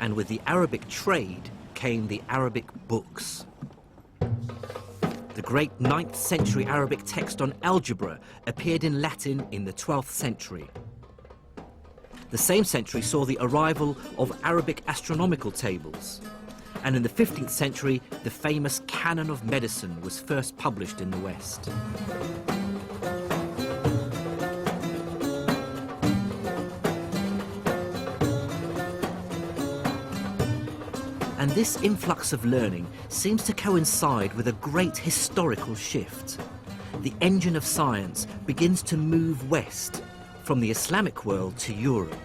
and with the Arabic trade came the Arabic books. The great 9th century Arabic text on algebra appeared in Latin in the 12th century. The same century saw the arrival of Arabic astronomical tables, and in the 15th century the famous Canon of Medicine was first published in the West. And this influx of learning seems to coincide with a great historical shift. The engine of science begins to move west, from the Islamic world to Europe.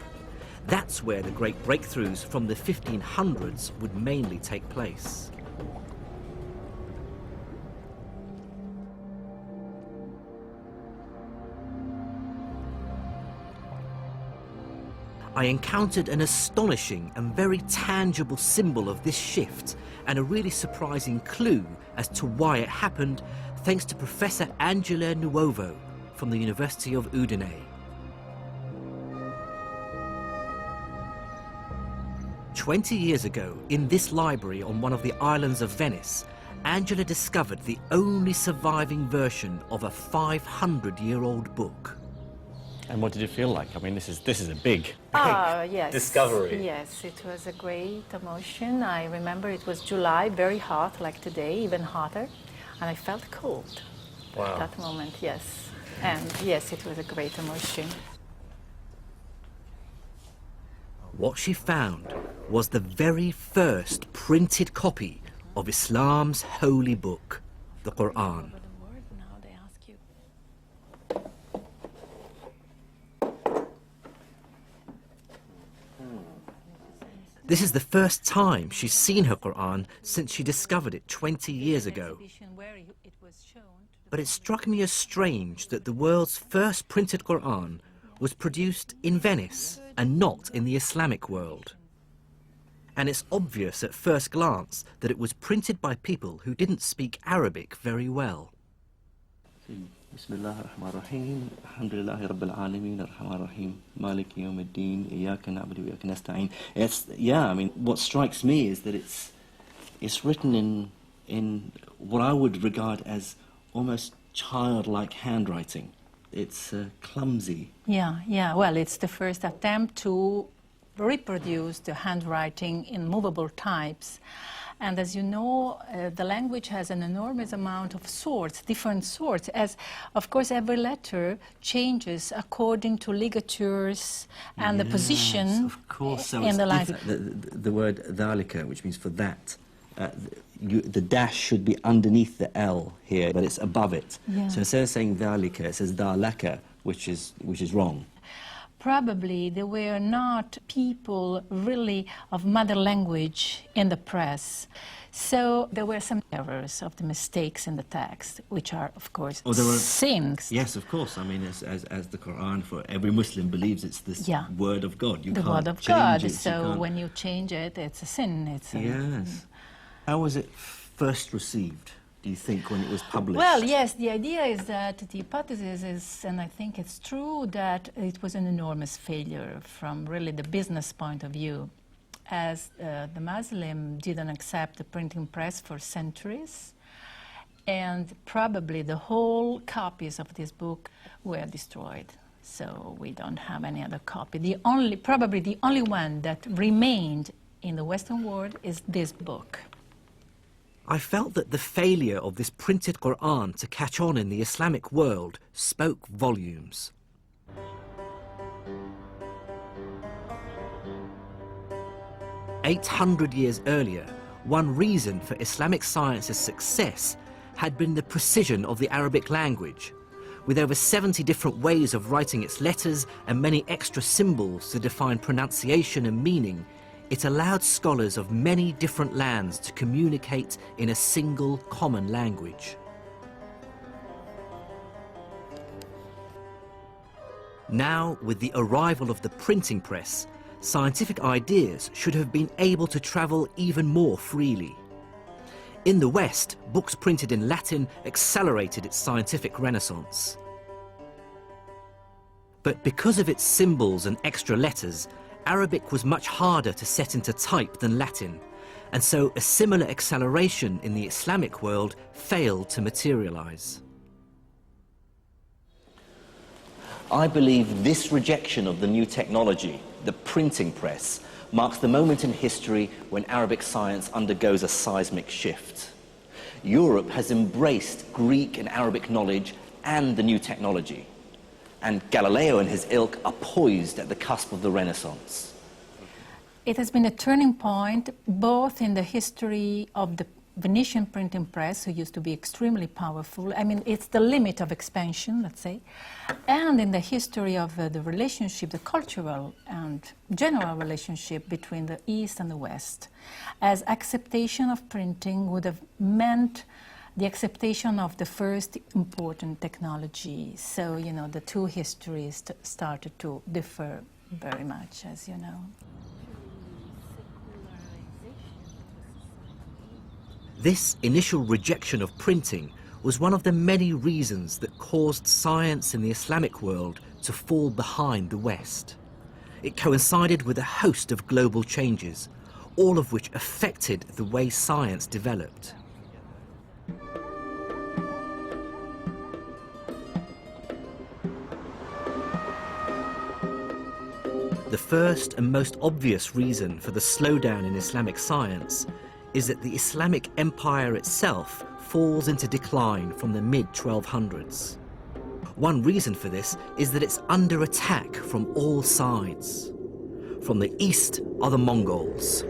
That's where the great breakthroughs from the 1500s would mainly take place. I encountered an astonishing and very tangible symbol of this shift, and a really surprising clue as to why it happened, thanks to Professor Angela Nuovo from the University of Udine. "20 years ago, in this library on one of the islands of Venice, Angela discovered the only surviving version of a 500-year-old book." And what did it feel like? I mean, this is a big Yes. discovery. Yes, it was a great emotion. I remember it was July, very hot, like today, even hotter, and I felt cold at that moment, yes. And yes, it was a great emotion. What she found was the very first printed copy of Islam's holy book, the Quran. This is the first time she's seen her Quran since she discovered it 20 years ago. But it struck me as strange that the world's first printed Quran was produced in Venice and not in the Islamic world. And it's obvious at first glance that it was printed by people who didn't speak Arabic very well. Bismillah ar-Rahman ar-Rahim. Alhamdulillahi Rabbil Alameen ar-Rahman ar-Rahim. Maliki Yawm ad-Din. Iyyaka na'budu wa iyyaka nasta'in. I mean, what strikes me is that it's written in what I would regard as almost childlike handwriting. It's clumsy. Yeah. Well, it's the first attempt to reproduce the handwriting in movable types. And as you know, the language has an enormous amount of sorts, different sorts, as, of course, every letter changes according to ligatures and the position of course. So in the line. The word dhalika, which means for that, the dash should be underneath the L here, but it's above it. Yeah. So instead of saying dhalika, it says dhalaka, which is wrong. Probably there were not people really of mother language in the press. So there were some errors of the mistakes in the text, which are, of course, sins. Yes, of course. I mean, as the Quran, for every Muslim believes it's the word of God. You can't word of change God. it. So when you change it, it's a sin. Yes. How was it first received, do you think, when it was published? Well, yes, the idea is that the hypothesis is, and I think it's true, that it was an enormous failure from really the business point of view, as the Muslim didn't accept the printing press for centuries, and probably the whole copies of this book were destroyed. So we don't have any other copy. Probably the only one that remained in the Western world is this book. I felt that the failure of this printed Quran to catch on in the Islamic world spoke volumes. "800 years earlier, one reason for Islamic science's success had been the precision of the Arabic language. With over 70 different ways of writing its letters and many extra symbols to define pronunciation and meaning, it allowed scholars of many different lands to communicate in a single common language." Now, with the arrival of the printing press, scientific ideas should have been able to travel even more freely. In the West, books printed in Latin accelerated its scientific renaissance. But because of its symbols and extra letters, Arabic was much harder to set into type than Latin, and so a similar acceleration in the Islamic world failed to materialize. I believe this rejection of the new technology, the printing press, marks the moment in history when Arabic science undergoes a seismic shift. Europe has embraced Greek and Arabic knowledge and the new technology, and Galileo and his ilk are poised at the cusp of the Renaissance. It has been a turning point both in the history of the Venetian printing press, who used to be extremely powerful. I mean, it's the limit of expansion, let's say, and in the history of the relationship, the cultural and general relationship between the East and the West, as acceptation of printing would have meant the acceptation of the first important technology. So, you know, the two histories started to differ very much, as you know. This initial rejection of printing was one of the many reasons that caused science in the Islamic world to fall behind the West. It coincided with a host of global changes, all of which affected the way science developed. The first and most obvious reason for the slowdown in Islamic science is that the Islamic empire itself falls into decline from the mid-1200s. One reason for this is that it's under attack from all sides. From the east are the Mongols.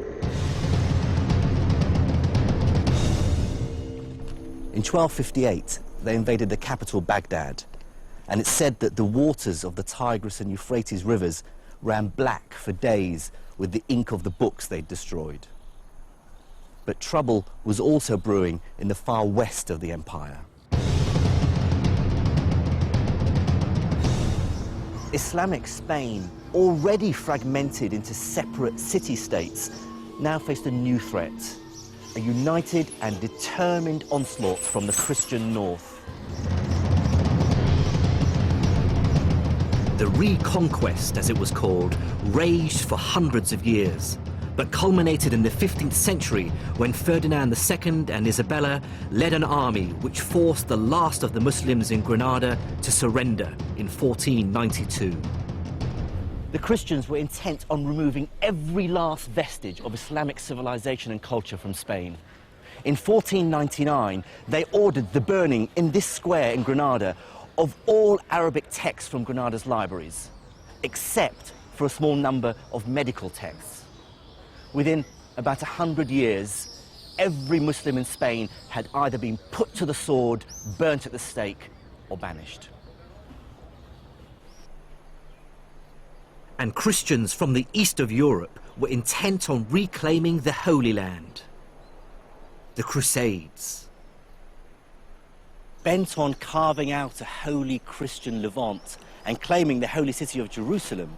In 1258, they invaded the capital Baghdad, and it's said that the waters of the Tigris and Euphrates rivers ran black for days with the ink of the books they'd destroyed. But trouble was also brewing in the far west of the empire. Islamic Spain, already fragmented into separate city-states, now faced a new threat, a united and determined onslaught from the Christian north. The Reconquest, as it was called, raged for hundreds of years, but culminated in the 15th century when Ferdinand II and Isabella led an army which forced the last of the Muslims in Granada to surrender in 1492. The Christians were intent on removing every last vestige of Islamic civilization and culture from Spain. In 1499, they ordered the burning in this square in Granada of all Arabic texts from Granada's libraries, except for a small number of medical texts. Within about 100 years, every Muslim in Spain had either been put to the sword, burnt at the stake, or banished. And Christians from the east of Europe were intent on reclaiming the Holy Land. The Crusades. Bent on carving out a holy Christian Levant and claiming the holy city of Jerusalem,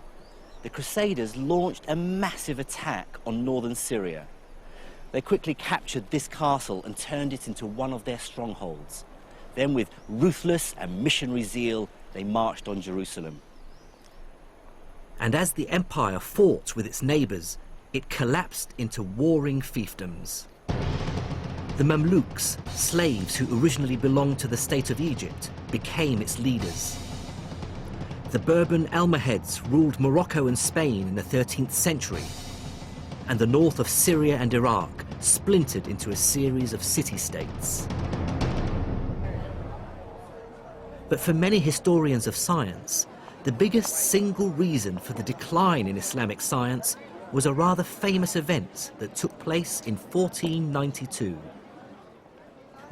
the Crusaders launched a massive attack on northern Syria. They quickly captured this castle and turned it into one of their strongholds. Then, with ruthless and missionary zeal, they marched on Jerusalem. And as the empire fought with its neighbours, it collapsed into warring fiefdoms. The Mamluks, slaves who originally belonged to the state of Egypt, became its leaders. The Bourbon Almohads ruled Morocco and Spain in the 13th century, and the north of Syria and Iraq splintered into a series of city-states. But for many historians of science, the biggest single reason for the decline in Islamic science was a rather famous event that took place in 1492.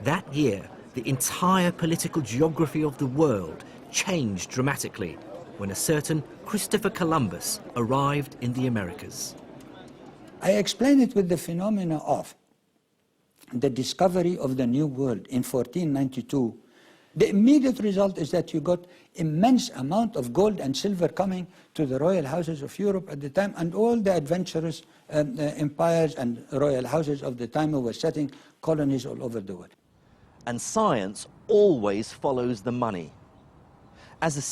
That year, the entire political geography of the world changed dramatically when a certain Christopher Columbus arrived in the Americas. I explain it with the phenomena of the discovery of the New World in 1492. The immediate result is that you got immense amount of gold and silver coming to the royal houses of Europe at the time, and all the adventurous empires and royal houses of the time who were setting colonies all over the world. And science always follows the money. As the